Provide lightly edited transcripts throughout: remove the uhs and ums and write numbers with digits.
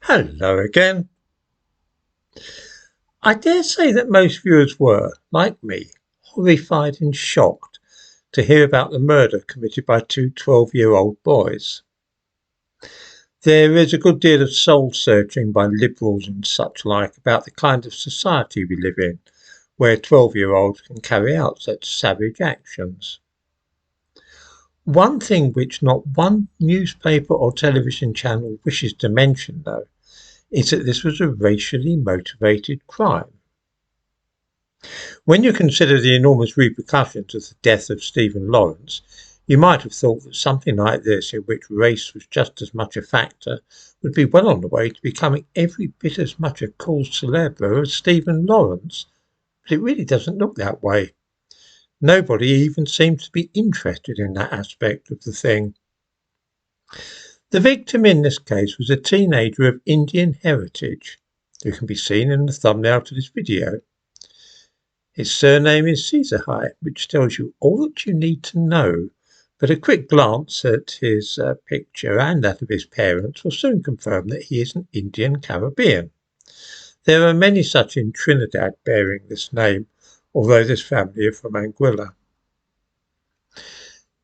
Hello again. I dare say that most viewers were, like me, horrified and shocked to hear about the murder committed by two 12-year-old boys. There is a good deal of soul-searching by liberals and such like about the kind of society we live in, where 12-year-olds can carry out such savage actions. One thing which not one newspaper or television channel wishes to mention, though, is that this was a racially motivated crime. When you consider the enormous repercussions of the death of Stephen Lawrence, you might have thought that something like this, in which race was just as much a factor, would be well on the way to becoming every bit as much a cause célèbre as Stephen Lawrence, but it really doesn't look that way. Nobody even seems to be interested in that aspect of the thing. The victim in this case was a teenager of Indian heritage, who can be seen in the thumbnail to this video. His surname is Seesahai, which tells you all that you need to know, but a quick glance at his picture and that of his parents will soon confirm that he is an Indian Caribbean. There are many such in Trinidad bearing this name, although this family are from Anguilla.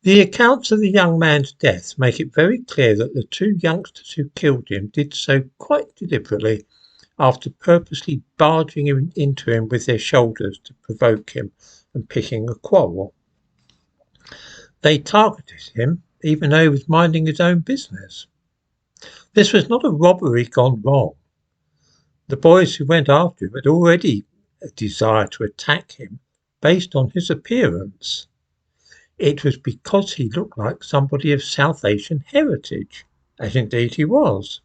The accounts of the young man's death make it very clear that the two youngsters who killed him did so quite deliberately, after purposely barging into him with their shoulders to provoke him and picking a quarrel. They targeted him even though he was minding his own business. This was not a robbery gone wrong. The boys who went after him had already a desire to attack him based on his appearance. It was because he looked like somebody of South Asian heritage, as indeed he was.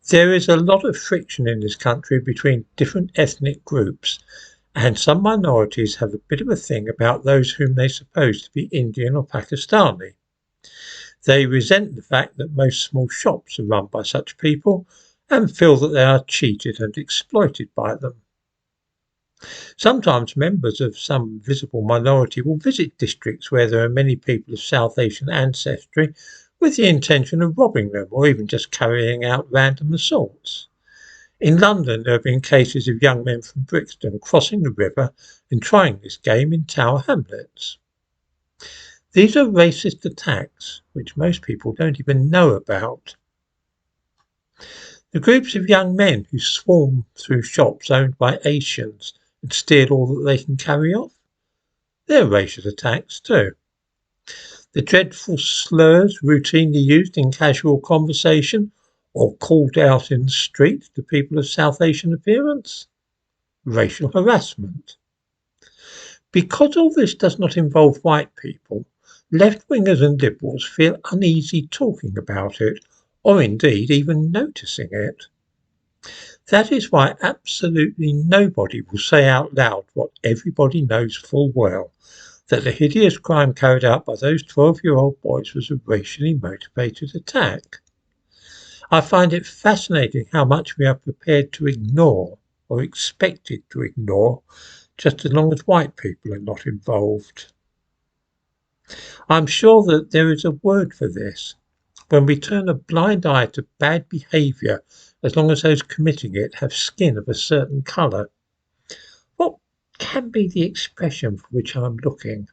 There is a lot of friction in this country between different ethnic groups, and some minorities have a bit of a thing about those whom they suppose to be Indian or Pakistani. They resent the fact that most small shops are run by such people and feel that they are cheated and exploited by them. Sometimes members of some visible minority will visit districts where there are many people of South Asian ancestry with the intention of robbing them or even just carrying out random assaults. In London, there have been cases of young men from Brixton crossing the river and trying this game in Tower Hamlets. These are racist attacks, which most people don't even know about. The groups of young men who swarm through shops owned by Asians and steal all that they can carry off, they're racial attacks too. The dreadful slurs routinely used in casual conversation or called out in the street to people of South Asian appearance, racial harassment. Because all this does not involve white people, left-wingers and liberals feel uneasy talking about it, or indeed even noticing it. That is why absolutely nobody will say out loud what everybody knows full well, that the hideous crime carried out by those 12-year-old boys was a racially motivated attack. I find it fascinating how much we are prepared to ignore, or expected to ignore, just as long as white people are not involved. I'm sure that there is a word for this, when we turn a blind eye to bad behaviour as long as those committing it have skin of a certain colour. What can be the expression for which I'm looking?